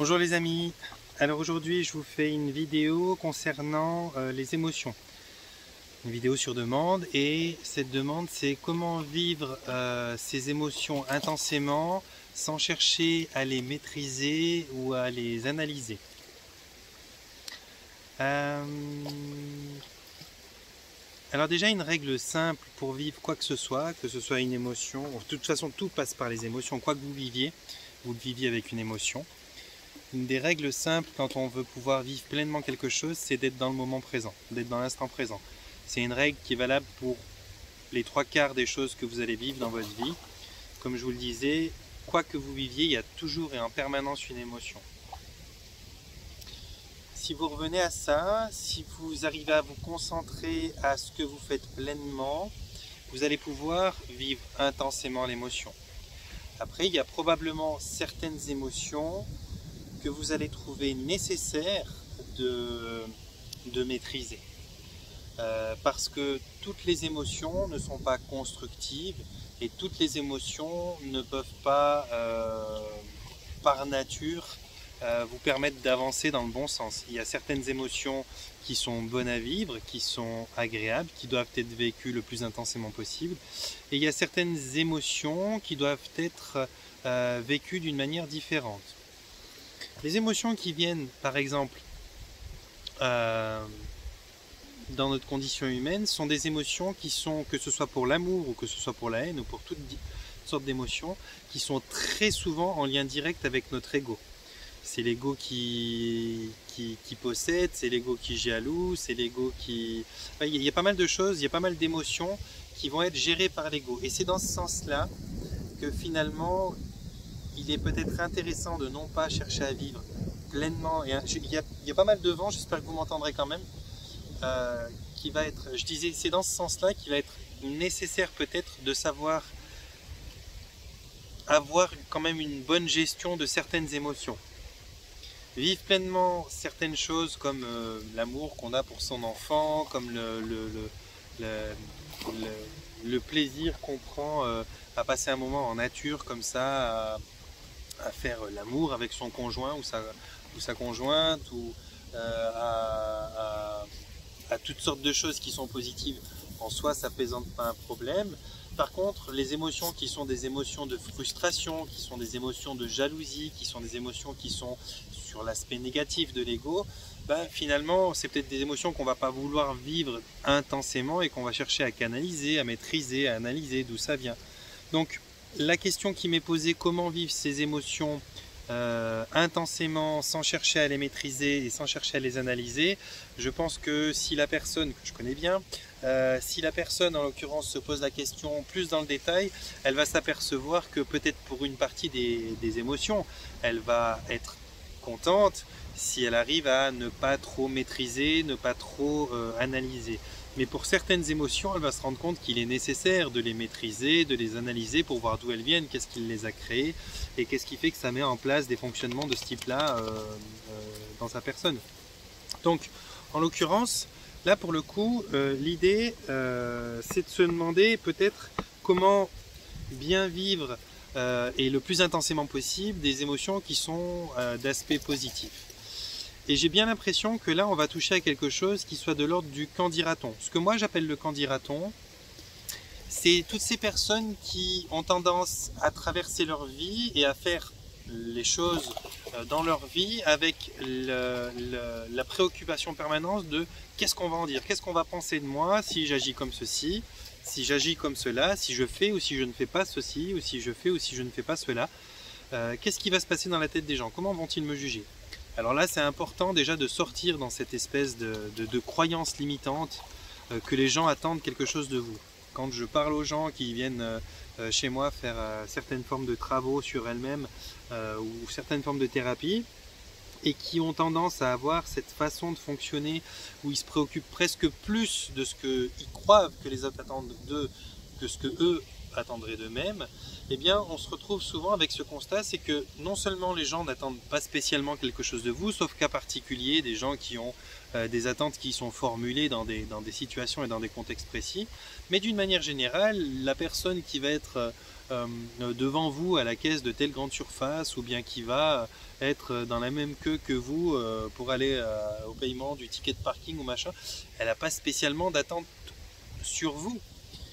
Bonjour les amis, alors aujourd'hui je vous fais une vidéo concernant les émotions. Une vidéo sur demande, et cette demande c'est comment vivre ces émotions intensément sans chercher à les maîtriser ou à les analyser. Alors déjà une règle simple pour vivre quoi que ce soit une émotion, de toute façon tout passe par les émotions, quoi que vous le viviez avec une émotion. Une des règles simples quand on veut pouvoir vivre pleinement quelque chose, c'est d'être dans le moment présent, d'être dans l'instant présent. C'est une règle qui est valable pour les 3/4 des choses que vous allez vivre dans votre vie. Comme je vous le disais, quoi que vous viviez, il y a toujours et en permanence une émotion. Si vous revenez à ça, si vous arrivez à vous concentrer à ce que vous faites pleinement, vous allez pouvoir vivre intensément l'émotion. Après, il y a probablement certaines émotions que vous allez trouver nécessaire de maîtriser. Parce que toutes les émotions ne sont pas constructives et toutes les émotions ne peuvent pas, par nature, vous permettre d'avancer dans le bon sens. Il y a certaines émotions qui sont bonnes à vivre, qui sont agréables, qui doivent être vécues le plus intensément possible. Et il y a certaines émotions qui doivent être vécues d'une manière différente. Les émotions qui viennent, par exemple, dans notre condition humaine, sont des émotions qui sont, que ce soit pour l'amour ou que ce soit pour la haine ou pour toutes sortes d'émotions, qui sont très souvent en lien direct avec notre ego. C'est l'ego qui possède, c'est l'ego qui jaloux, c'est l'ego qui... Enfin, il y a pas mal de choses, il y a pas mal d'émotions qui vont être gérées par l'ego. Et c'est dans ce sens-là que finalement, il est peut-être intéressant de non pas chercher à vivre pleinement. Et il y a pas mal de vent, j'espère que vous m'entendrez quand même, qui va être, je disais, c'est dans ce sens-là qu'il va être nécessaire peut-être de savoir avoir quand même une bonne gestion de certaines émotions. Vivre pleinement certaines choses comme l'amour qu'on a pour son enfant, comme le plaisir qu'on prend à passer un moment en nature comme ça, à faire l'amour avec son conjoint ou sa conjointe, ou à toutes sortes de choses qui sont positives. En soi, ça ne présente pas un problème. Par contre, les émotions qui sont des émotions de frustration, qui sont des émotions de jalousie, qui sont des émotions qui sont sur l'aspect négatif de l'ego, ben, finalement, c'est peut-être des émotions qu'on ne va pas vouloir vivre intensément et qu'on va chercher à canaliser, à maîtriser, à analyser d'où ça vient. Donc, la question qui m'est posée, comment vivre ces émotions intensément, sans chercher à les maîtriser et sans chercher à les analyser, je pense que si la personne, que je connais bien, si la personne en l'occurrence se pose la question plus dans le détail, elle va s'apercevoir que peut-être pour une partie des émotions, elle va être contente si elle arrive à ne pas trop maîtriser, ne pas trop analyser. Mais pour certaines émotions, elle va se rendre compte qu'il est nécessaire de les maîtriser, de les analyser pour voir d'où elles viennent, qu'est-ce qui les a créées et qu'est-ce qui fait que ça met en place des fonctionnements de ce type-là dans sa personne. Donc, en l'occurrence, là pour le coup, l'idée c'est de se demander peut-être comment bien vivre et le plus intensément possible des émotions qui sont d'aspect positif. Et j'ai bien l'impression que là, on va toucher à quelque chose qui soit de l'ordre du qu'en dira-t-on. Ce que moi j'appelle le qu'en dira-t-on, c'est toutes ces personnes qui ont tendance à traverser leur vie et à faire les choses dans leur vie avec la préoccupation permanente de qu'est-ce qu'on va en dire, qu'est-ce qu'on va penser de moi si j'agis comme ceci, si j'agis comme cela, si je fais ou si je ne fais pas ceci, ou si je fais ou si je ne fais pas cela. Qu'est-ce qui va se passer dans la tête des gens? Comment vont-ils me juger? Alors là, c'est important déjà de sortir dans cette espèce de croyance limitante que les gens attendent quelque chose de vous. Quand je parle aux gens qui viennent chez moi faire certaines formes de travaux sur elles-mêmes ou certaines formes de thérapie, et qui ont tendance à avoir cette façon de fonctionner où ils se préoccupent presque plus de ce qu'ils croient que les autres attendent d'eux que ce que eux attendraient d'eux-mêmes, eh bien on se retrouve souvent avec ce constat, c'est que non seulement les gens n'attendent pas spécialement quelque chose de vous, sauf cas particulier, des gens qui ont des attentes qui sont formulées dans des situations et dans des contextes précis, mais d'une manière générale, la personne qui va être devant vous à la caisse de telle grande surface, ou bien qui va être dans la même queue que vous pour aller au paiement du ticket de parking ou machin, elle n'a pas spécialement d'attente sur vous.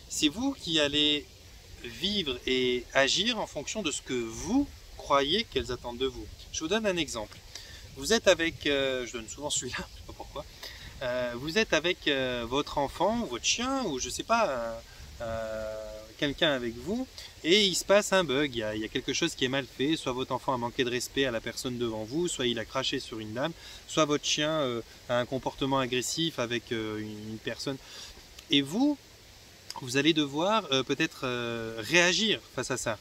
C'est vous qui allez vivre et agir en fonction de ce que vous croyez qu'elles attendent de vous. Je vous donne un exemple. Vous êtes avec, je donne souvent celui-là, je ne sais pas pourquoi, vous êtes avec votre enfant, votre chien, ou je sais pas, quelqu'un avec vous, et il se passe un bug, il y a quelque chose qui est mal fait, soit votre enfant a manqué de respect à la personne devant vous, soit il a craché sur une dame, soit votre chien a un comportement agressif avec une personne, et vous allez devoir peut-être réagir face à ça.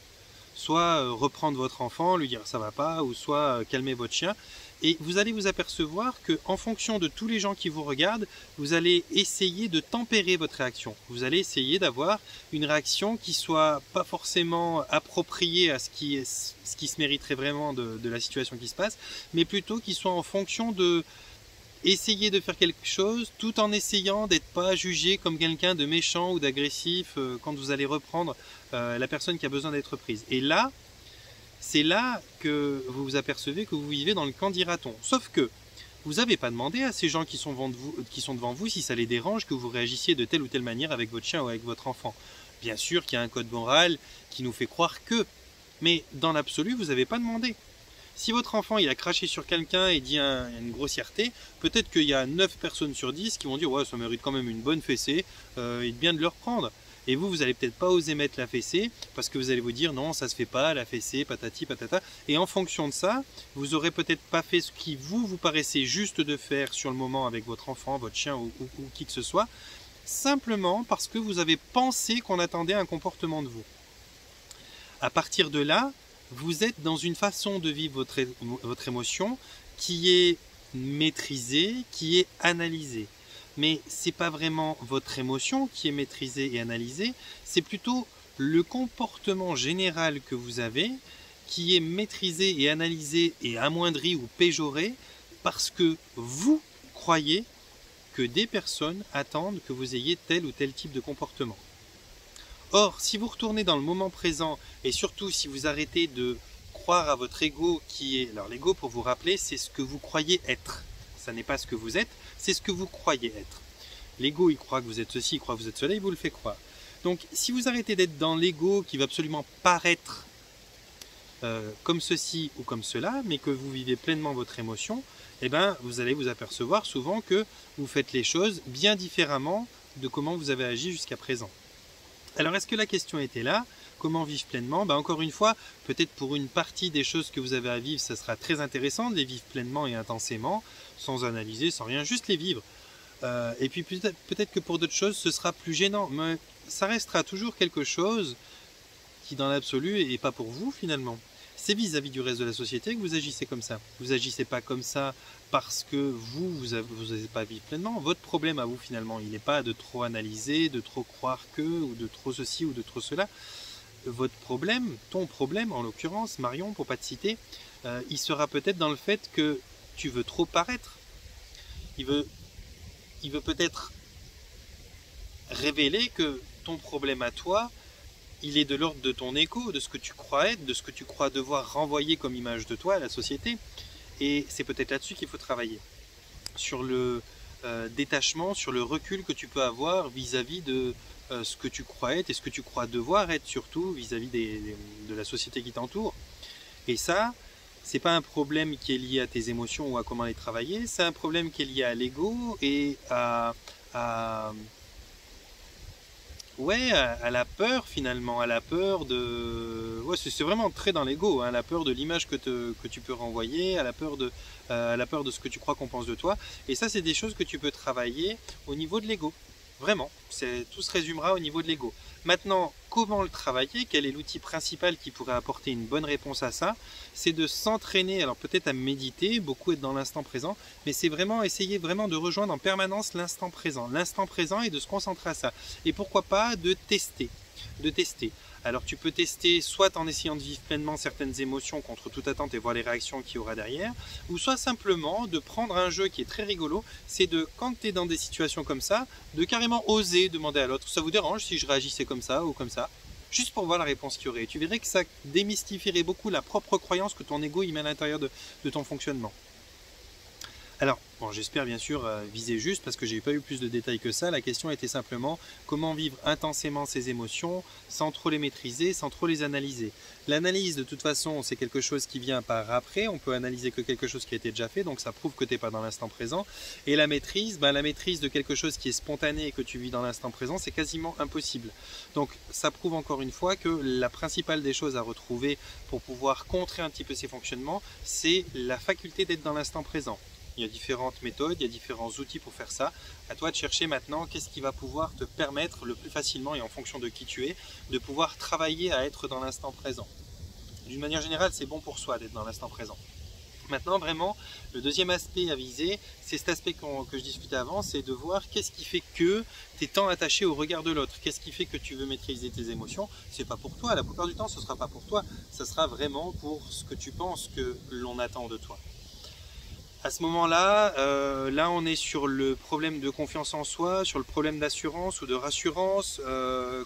Soit reprendre votre enfant, lui dire ça va pas, ou soit calmer votre chien. Et vous allez vous apercevoir qu'en fonction de tous les gens qui vous regardent, vous allez essayer de tempérer votre réaction. Vous allez essayer d'avoir une réaction qui soit pas forcément appropriée à ce qui se mériterait vraiment de la situation qui se passe, mais plutôt qui soit en fonction de essayer de faire quelque chose tout en essayant d'être pas jugé comme quelqu'un de méchant ou d'agressif quand vous allez reprendre la personne qui a besoin d'être prise. Et là, c'est là que vous vous apercevez que vous vivez dans le camp dira-t-on. Sauf que vous n'avez pas demandé à ces gens qui sont devant vous si ça les dérange que vous réagissiez de telle ou telle manière avec votre chien ou avec votre enfant. Bien sûr qu'il y a un code moral qui nous fait croire que, mais dans l'absolu, vous n'avez pas demandé. Si votre enfant il a craché sur quelqu'un et dit une grossièreté, peut-être qu'il y a 9 personnes sur 10 qui vont dire ouais, ça mérite quand même une bonne fessée, et bien de le reprendre. Et vous allez peut-être pas oser mettre la fessée parce que vous allez vous dire non, ça se fait pas, la fessée, patati patata. Et en fonction de ça, vous aurez peut-être pas fait ce qui vous paraissait juste de faire sur le moment avec votre enfant, votre chien ou qui que ce soit, simplement parce que vous avez pensé qu'on attendait un comportement de vous. À partir de là, vous êtes dans une façon de vivre votre émotion qui est maîtrisée, qui est analysée. Mais ce n'est pas vraiment votre émotion qui est maîtrisée et analysée, c'est plutôt le comportement général que vous avez qui est maîtrisé et analysé et amoindri ou péjoré parce que vous croyez que des personnes attendent que vous ayez tel ou tel type de comportement. Or, si vous retournez dans le moment présent et surtout si vous arrêtez de croire à votre ego qui est... Alors l'ego, pour vous rappeler, c'est ce que vous croyez être. Ça n'est pas ce que vous êtes, c'est ce que vous croyez être. L'ego, il croit que vous êtes ceci, il croit que vous êtes cela, il vous le fait croire. Donc, si vous arrêtez d'être dans l'ego qui va absolument paraître comme ceci ou comme cela, mais que vous vivez pleinement votre émotion, eh ben, vous allez vous apercevoir souvent que vous faites les choses bien différemment de comment vous avez agi jusqu'à présent. Alors, est-ce que la question était là? Comment vivre pleinement? Encore une fois, peut-être pour une partie des choses que vous avez à vivre, ça sera très intéressant de les vivre pleinement et intensément, sans analyser, sans rien, juste les vivre. Et puis peut-être que pour d'autres choses, ce sera plus gênant, mais ça restera toujours quelque chose qui, dans l'absolu, n'est pas pour vous finalement. C'est vis-à-vis du reste de la société que vous agissez comme ça. Vous agissez pas comme ça parce que vous n'avez pas vivre pleinement. Votre problème à vous finalement, il n'est pas de trop analyser, de trop croire que, ou de trop ceci ou de trop cela. Votre problème, ton problème en l'occurrence, Marion, pour pas te citer, il sera peut-être dans le fait que tu veux trop paraître. Il veut peut-être révéler que ton problème à toi, il est de l'ordre de ton égo, de ce que tu crois être, de ce que tu crois devoir renvoyer comme image de toi à la société. Et c'est peut-être là-dessus qu'il faut travailler. Sur le détachement, sur le recul que tu peux avoir vis-à-vis de ce que tu crois être et ce que tu crois devoir être, surtout vis-à-vis de la société qui t'entoure. Et ça, c'est pas un problème qui est lié à tes émotions ou à comment les travailler, c'est un problème qui est lié à l'ego et à la peur finalement, à la peur de... Ouais, c'est vraiment très dans l'ego, hein, la peur de l'image que tu peux renvoyer, à la peur de ce que tu crois qu'on pense de toi. Et ça, c'est des choses que tu peux travailler au niveau de l'ego. Vraiment, tout se résumera au niveau de l'ego. Maintenant, comment le travailler? Quel est l'outil principal qui pourrait apporter une bonne réponse à ça? C'est de s'entraîner, alors peut-être à méditer, beaucoup être dans l'instant présent, mais c'est vraiment essayer vraiment de rejoindre en permanence l'instant présent et de se concentrer à ça. Et pourquoi pas de tester. de tester. Alors tu peux tester soit en essayant de vivre pleinement certaines émotions contre toute attente et voir les réactions qu'il y aura derrière, ou soit simplement de prendre un jeu qui est très rigolo, c'est de, quand tu es dans des situations comme ça, de carrément oser demander à l'autre, ça vous dérange si je réagissais comme ça ou comme ça? Juste pour voir la réponse qu'il y aurait. Et tu verrais que ça démystifierait beaucoup la propre croyance que ton ego y met à l'intérieur de ton fonctionnement. Alors, bon, j'espère bien sûr viser juste parce que j'ai pas eu plus de détails que ça. La question était simplement comment vivre intensément ses émotions sans trop les maîtriser, sans trop les analyser. L'analyse, de toute façon, c'est quelque chose qui vient par après. On peut analyser que quelque chose qui a été déjà fait, donc ça prouve que tu n'es pas dans l'instant présent. Et la maîtrise de quelque chose qui est spontané et que tu vis dans l'instant présent, c'est quasiment impossible. Donc ça prouve encore une fois que la principale des choses à retrouver pour pouvoir contrer un petit peu ces fonctionnements, c'est la faculté d'être dans l'instant présent. Il y a différentes méthodes, il y a différents outils pour faire ça. À toi de chercher maintenant qu'est-ce qui va pouvoir te permettre le plus facilement et en fonction de qui tu es, de pouvoir travailler à être dans l'instant présent. D'une manière générale, c'est bon pour soi d'être dans l'instant présent. Maintenant, vraiment, le deuxième aspect à viser, c'est cet aspect que je discutais avant, c'est de voir qu'est-ce qui fait que tu es tant attaché au regard de l'autre. Qu'est-ce qui fait que tu veux maîtriser tes émotions? C'est pas pour toi, la plupart du temps, ce ne sera pas pour toi. Ça sera vraiment pour ce que tu penses que l'on attend de toi. À ce moment-là, là on est sur le problème de confiance en soi, sur le problème d'assurance ou de rassurance.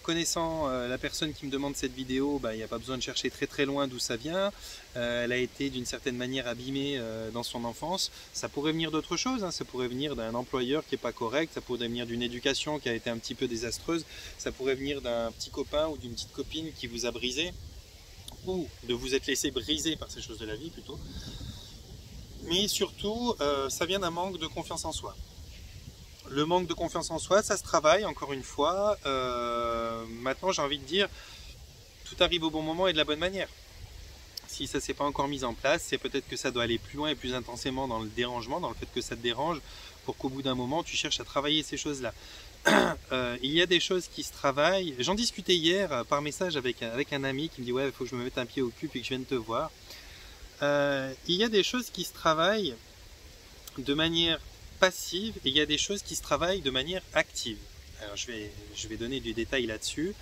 Connaissant la personne qui me demande cette vidéo, il n'y a pas besoin de chercher très très loin d'où ça vient. Elle a été d'une certaine manière abîmée dans son enfance. Ça pourrait venir d'autre chose, hein. Ça pourrait venir d'un employeur qui n'est pas correct, ça pourrait venir d'une éducation qui a été un petit peu désastreuse, ça pourrait venir d'un petit copain ou d'une petite copine qui vous a brisé, ou de vous être laissé briser par ces choses de la vie plutôt. Mais surtout, ça vient d'un manque de confiance en soi. Le manque de confiance en soi, ça se travaille, encore une fois. Maintenant, j'ai envie de dire, tout arrive au bon moment et de la bonne manière. Si ça ne s'est pas encore mis en place, c'est peut-être que ça doit aller plus loin et plus intensément dans le dérangement, dans le fait que ça te dérange, pour qu'au bout d'un moment, tu cherches à travailler ces choses-là. Il y a des choses qui se travaillent. J'en discutais hier par message avec un ami qui me dit « Ouais, il faut que je me mette un pied au cul et que je vienne te voir ». Il y a des choses qui se travaillent de manière passive et il y a des choses qui se travaillent de manière active. Alors je vais donner du détail là-dessus.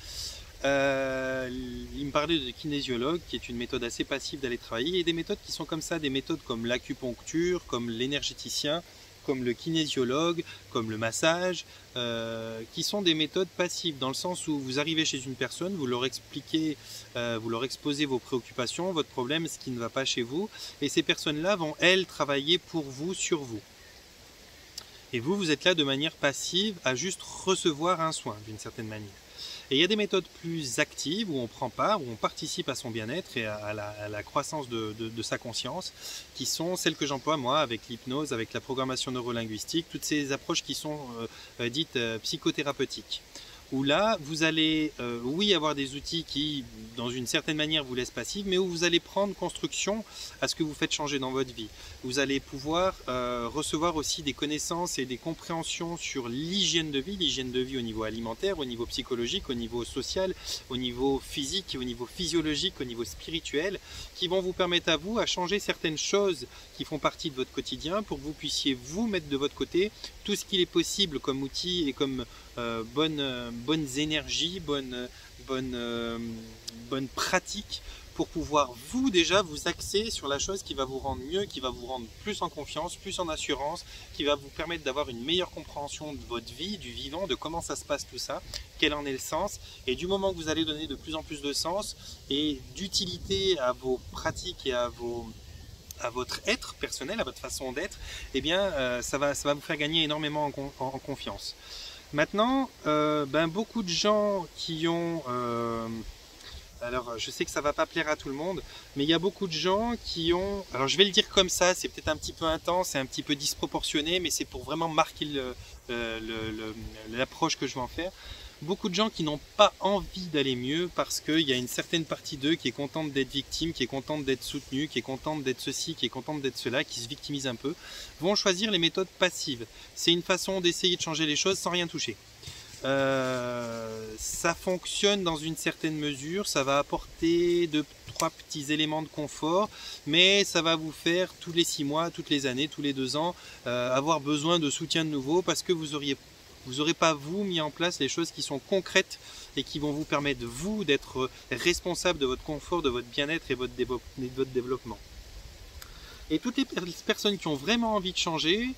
Il me parlait de kinésiologue, qui est une méthode assez passive d'aller travailler. Il y a des méthodes qui sont comme ça, des méthodes comme l'acupuncture, comme l'énergéticien, comme le kinésiologue, comme le massage, qui sont des méthodes passives, dans le sens où vous arrivez chez une personne, vous leur expliquez, vous leur exposez vos préoccupations, votre problème, ce qui ne va pas chez vous, et ces personnes-là vont, elles, travailler pour vous, sur vous. Et vous, vous êtes là de manière passive à juste recevoir un soin, d'une certaine manière. Et il y a des méthodes plus actives où on prend part, où on participe à son bien-être et à la croissance de sa conscience, qui sont celles que j'emploie moi avec l'hypnose, avec la programmation neurolinguistique, toutes ces approches qui sont dites psychothérapeutiques. Où là, vous allez, oui, avoir des outils qui, dans une certaine manière, vous laissent passive, mais où vous allez prendre construction à ce que vous faites changer dans votre vie. Vous allez pouvoir recevoir aussi des connaissances et des compréhensions sur l'hygiène de vie au niveau alimentaire, au niveau psychologique, au niveau social, au niveau physique, au niveau physiologique, au niveau spirituel, qui vont vous permettre à vous à changer certaines choses qui font partie de votre quotidien pour que vous puissiez vous mettre de votre côté tout ce qu'il est possible comme outils et comme bonnes énergies, bonnes pratiques pour pouvoir vous déjà vous axer sur la chose qui va vous rendre mieux, qui va vous rendre plus en confiance, plus en assurance, qui va vous permettre d'avoir une meilleure compréhension de votre vie, du vivant, de comment ça se passe tout ça, quel en est le sens. Et du moment que vous allez donner de plus en plus de sens et d'utilité à vos pratiques et à votre être personnel, à votre façon d'être, eh bien ça va vous faire gagner énormément en confiance. Maintenant, beaucoup de gens qui ont... alors, je sais que ça ne va pas plaire à tout le monde, mais il y a beaucoup de gens qui ont... Alors, je vais le dire comme ça, c'est peut-être un petit peu intense, c'est un petit peu disproportionné, mais c'est pour vraiment marquer l'approche que je vais en faire. Beaucoup de gens qui n'ont pas envie d'aller mieux parce qu'il y a une certaine partie d'eux qui est contente d'être victime, qui est contente d'être soutenue, qui est contente d'être ceci, qui est contente d'être cela, qui se victimise un peu, vont choisir les méthodes passives. C'est une façon d'essayer de changer les choses sans rien toucher. Ça fonctionne dans une certaine mesure, ça va apporter 2-3 petits éléments de confort, mais ça va vous faire tous les 6 mois, toutes les années, tous les 2 ans, avoir besoin de soutien de nouveau parce que vous Vous n'aurez pas, vous, mis en place les choses qui sont concrètes et qui vont vous permettre, vous, d'être responsable de votre confort, de votre bien-être et de votre développement. Et toutes les personnes qui ont vraiment envie de changer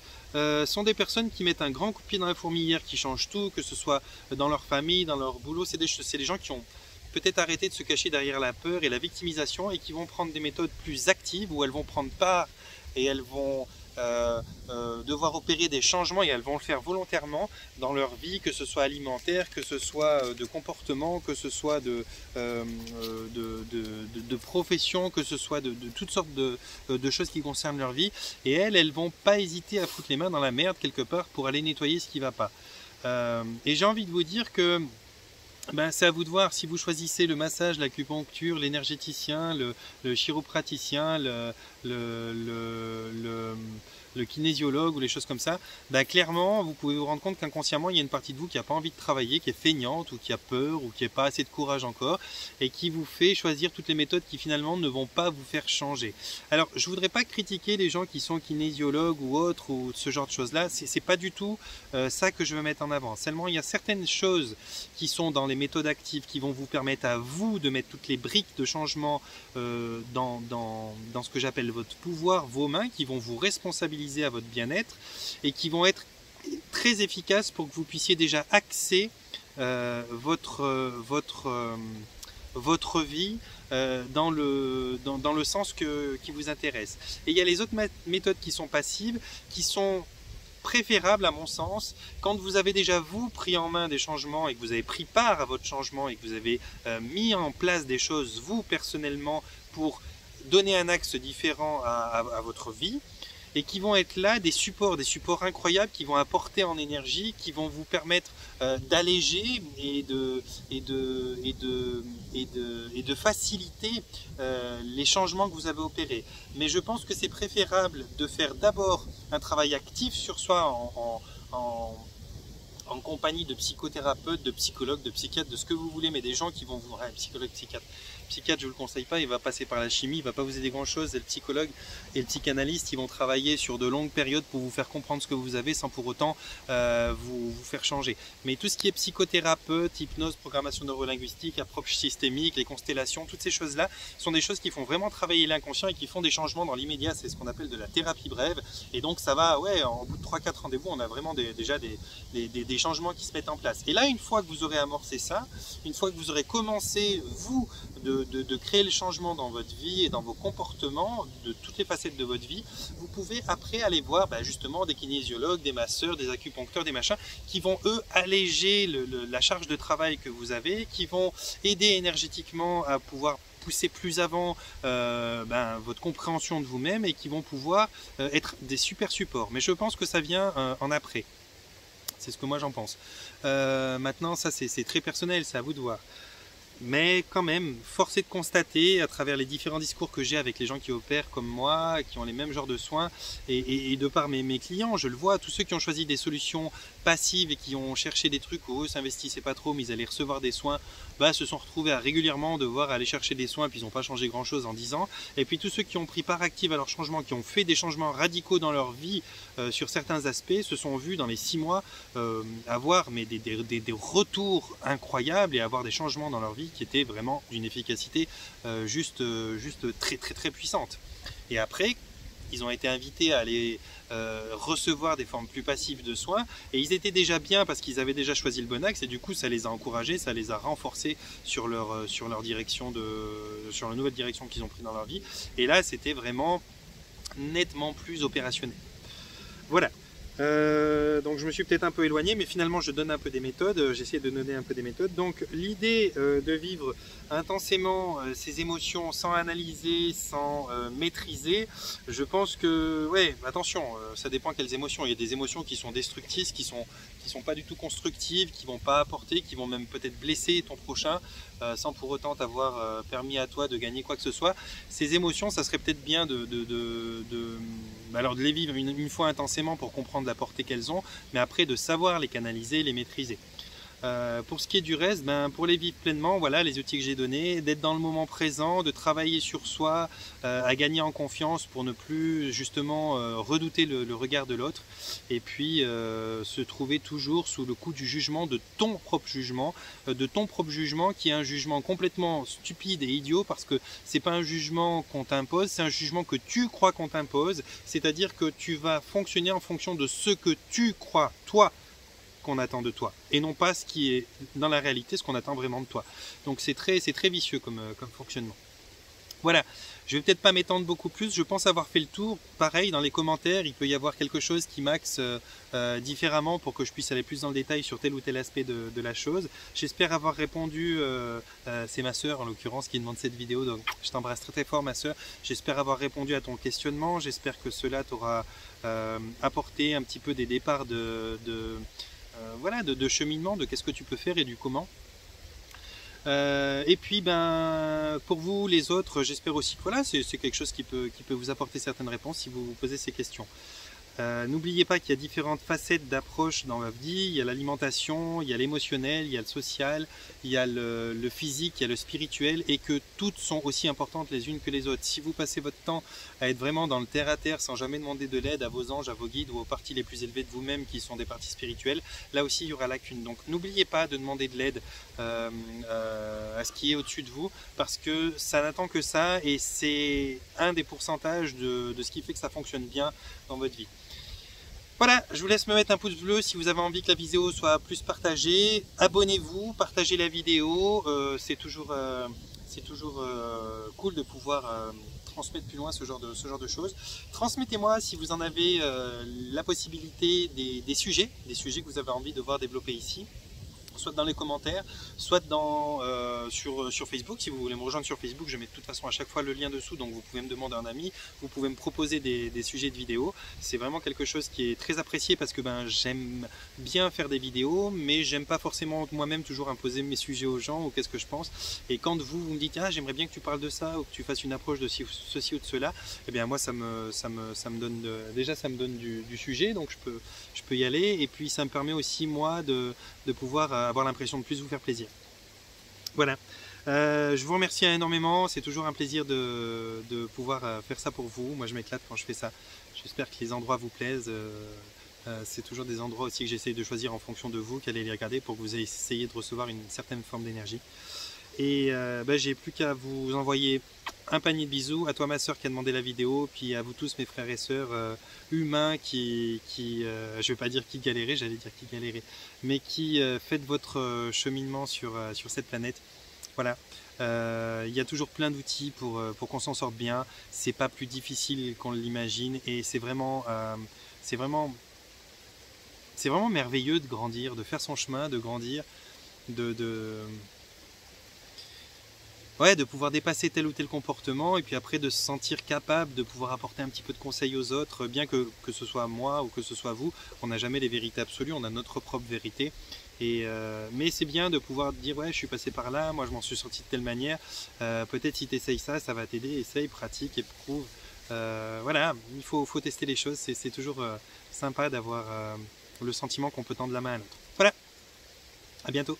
sont des personnes qui mettent un grand coup de pied dans la fourmilière, qui changent tout, que ce soit dans leur famille, dans leur boulot. C'est des gens qui ont peut-être arrêté de se cacher derrière la peur et la victimisation et qui vont prendre des méthodes plus actives où elles vont prendre part et elles vont devoir opérer des changements et elles vont le faire volontairement dans leur vie, que ce soit alimentaire, que ce soit de comportement, que ce soit de profession, que ce soit de toutes sortes de choses qui concernent leur vie. Et elles vont pas hésiter à foutre les mains dans la merde quelque part pour aller nettoyer ce qui va pas. Et j'ai envie de vous dire que c'est à vous de voir si vous choisissez le massage, l'acupuncture, l'énergéticien, le chiropraticien, le kinésiologue ou les choses comme ça. Clairement, vous pouvez vous rendre compte qu'inconsciemment, il y a une partie de vous qui n'a pas envie de travailler, qui est feignante ou qui a peur ou qui n'a pas assez de courage encore et qui vous fait choisir toutes les méthodes qui finalement ne vont pas vous faire changer. Alors, je ne voudrais pas critiquer les gens qui sont kinésiologues ou autres ou ce genre de choses-là. C'est pas du tout ça que je veux mettre en avant. Seulement, il y a certaines choses qui sont dans les méthodes actives qui vont vous permettre à vous de mettre toutes les briques de changement dans ce que j'appelle votre pouvoir, vos mains, qui vont vous responsabiliser à votre bien-être et qui vont être très efficaces pour que vous puissiez déjà axer votre vie dans le sens qui vous intéresse. Et il y a les autres méthodes qui sont passives, qui sont préférable à mon sens quand vous avez déjà vous pris en main des changements et que vous avez pris part à votre changement et que vous avez mis en place des choses vous personnellement pour donner un axe différent à votre vie et qui vont être là des supports incroyables qui vont apporter en énergie, qui vont vous permettre d'alléger et de faciliter les changements que vous avez opérés. Mais je pense que c'est préférable de faire d'abord un travail actif sur soi en compagnie de psychothérapeutes, de psychologues, de psychiatres, de ce que vous voulez, mais des gens qui vont vous... psychologue, psychiatre, je ne vous le conseille pas, il va passer par la chimie, il ne va pas vous aider grand chose. Et le psychologue et le psychanalyste, ils vont travailler sur de longues périodes pour vous faire comprendre ce que vous avez sans pour autant vous faire changer. Mais tout ce qui est psychothérapeute, hypnose, programmation neurolinguistique, approche systémique, les constellations, toutes ces choses-là sont des choses qui font vraiment travailler l'inconscient et qui font des changements dans l'immédiat. C'est ce qu'on appelle de la thérapie brève. Et donc ça va, en bout de 3-4 rendez-vous, on a vraiment déjà des changements qui se mettent en place. Et là, une fois que vous aurez amorcé ça, une fois que vous aurez commencé, vous, de créer le changement dans votre vie et dans vos comportements, de toutes les facettes de votre vie, vous pouvez après aller voir justement des kinésiologues, des masseurs, des acupuncteurs, des machins, qui vont eux alléger la charge de travail que vous avez, qui vont aider énergétiquement à pouvoir pousser plus avant votre compréhension de vous-même et qui vont pouvoir être des super supports. Mais je pense que ça vient en après. C'est ce que moi j'en pense. Maintenant, ça c'est très personnel, c'est à vous de voir. Mais quand même, force est de constater à travers les différents discours que j'ai avec les gens qui opèrent comme moi, qui ont les mêmes genres de soins, et de par mes clients, je le vois, tous ceux qui ont choisi des solutions passives et qui ont cherché des trucs où eux s'investissaient pas trop, mais ils allaient recevoir des soins, se sont retrouvés à régulièrement devoir aller chercher des soins, puis ils n'ont pas changé grand chose en 10 ans. Et puis tous ceux qui ont pris part active à leur changement, qui ont fait des changements radicaux dans leur vie sur certains aspects, se sont vus dans les 6 mois avoir des retours incroyables et avoir des changements dans leur vie qui étaient vraiment d'une efficacité juste très très très puissante. Et après, ils ont été invités à aller recevoir des formes plus passives de soins et ils étaient déjà bien parce qu'ils avaient déjà choisi le bon axe et du coup ça les a encouragés, ça les a renforcés sur leur direction sur la nouvelle direction qu'ils ont pris dans leur vie. Et là c'était vraiment nettement plus opérationnel. Voilà. Donc je me suis peut-être un peu éloigné, mais finalement je donne un peu des méthodes, j'essaie de donner un peu des méthodes. Donc l'idée de vivre intensément ses émotions sans analyser, sans maîtriser, je pense que, attention, ça dépend quelles émotions. Il y a des émotions qui sont destructrices, qui sont pas du tout constructives, qui vont pas apporter, qui vont même peut-être blesser ton prochain, sans pour autant t'avoir permis à toi de gagner quoi que ce soit. Ces émotions, ça serait peut-être bien de les vivre une fois intensément pour comprendre la portée qu'elles ont, mais après de savoir les canaliser, les maîtriser. Pour ce qui est du reste, pour les vivre pleinement, voilà les outils que j'ai donnés, d'être dans le moment présent, de travailler sur soi, à gagner en confiance pour ne plus justement redouter le regard de l'autre, et puis se trouver toujours sous le coup du jugement, de ton propre jugement, qui est un jugement complètement stupide et idiot, parce que c'est pas un jugement qu'on t'impose, c'est un jugement que tu crois qu'on t'impose, c'est-à-dire que tu vas fonctionner en fonction de ce que tu crois, toi, qu'on attend de toi, et non pas ce qui est dans la réalité, ce qu'on attend vraiment de toi. Donc c'est très vicieux comme fonctionnement. Voilà, je vais peut-être pas m'étendre beaucoup plus, je pense avoir fait le tour. Pareil, dans les commentaires, il peut y avoir quelque chose qui m'axe différemment pour que je puisse aller plus dans le détail sur tel ou tel aspect de la chose. J'espère avoir répondu, c'est ma sœur en l'occurrence qui demande cette vidéo, donc je t'embrasse très fort ma sœur. J'espère avoir répondu à ton questionnement, j'espère que cela t'aura apporté un petit peu des départs voilà, de cheminement, de qu'est-ce que tu peux faire et du comment. Et puis pour vous les autres, j'espère aussi que voilà, c'est quelque chose qui peut vous apporter certaines réponses si vous vous posez ces questions. N'oubliez pas qu'il y a différentes facettes d'approche dans la vie. Il y a l'alimentation, il y a l'émotionnel, il y a le social, il y a le physique, il y a le spirituel, et que toutes sont aussi importantes les unes que les autres. Si vous passez votre temps à être vraiment dans le terre à terre sans jamais demander de l'aide à vos anges, à vos guides ou aux parties les plus élevées de vous-même qui sont des parties spirituelles, là aussi il y aura lacune. Donc n'oubliez pas de demander de l'aide à ce qui est au-dessus de vous, parce que ça n'attend que ça, et c'est un des pourcentages de ce qui fait que ça fonctionne bien dans votre vie. Voilà, je vous laisse me mettre un pouce bleu si vous avez envie que la vidéo soit plus partagée. Abonnez-vous, partagez la vidéo, c'est toujours cool de pouvoir transmettre plus loin ce genre de choses. Transmettez-moi si vous en avez la possibilité des sujets que vous avez envie de voir développer ici, soit dans les commentaires, soit sur Facebook. Si vous voulez me rejoindre sur Facebook, je mets de toute façon à chaque fois le lien dessous, donc vous pouvez me demander un ami, vous pouvez me proposer des sujets de vidéos. C'est vraiment quelque chose qui est très apprécié, parce que j'aime bien faire des vidéos, mais j'aime pas forcément moi-même toujours imposer mes sujets aux gens ou qu'est-ce que je pense. Et quand vous me dites ah j'aimerais bien que tu parles de ça, ou que tu fasses une approche de ceci ou de cela, eh bien moi ça me donne déjà ça me donne du sujet, donc je peux y aller, et puis ça me permet aussi moi de pouvoir avoir l'impression de plus vous faire plaisir. Voilà, je vous remercie énormément, c'est toujours un plaisir de pouvoir faire ça pour vous. Moi je m'éclate quand je fais ça, j'espère que les endroits vous plaisent. C'est toujours des endroits aussi que j'essaye de choisir en fonction de vous, qu'allez les regarder, pour que vous essayiez de recevoir une certaine forme d'énergie. Et j'ai plus qu'à vous envoyer un panier de bisous, à toi ma soeur qui a demandé la vidéo, puis à vous tous mes frères et sœurs humains qui je vais pas dire qui galéraient, j'allais dire qui galéraient, mais qui faites votre cheminement sur cette planète. Voilà, il y a toujours plein d'outils pour qu'on s'en sorte bien, c'est pas plus difficile qu'on l'imagine, et c'est vraiment merveilleux de grandir, de faire son chemin, de grandir, de pouvoir dépasser tel ou tel comportement, et puis après de se sentir capable de pouvoir apporter un petit peu de conseils aux autres, bien que ce soit moi ou que ce soit vous. On n'a jamais les vérités absolues, on a notre propre vérité. Mais c'est bien de pouvoir dire ouais je suis passé par là, moi je m'en suis sorti de telle manière, peut-être si tu essayes ça, ça va t'aider, essaye, pratique, éprouve. Voilà, il faut tester les choses, c'est toujours sympa d'avoir le sentiment qu'on peut tendre la main à l'autre. Voilà, à bientôt.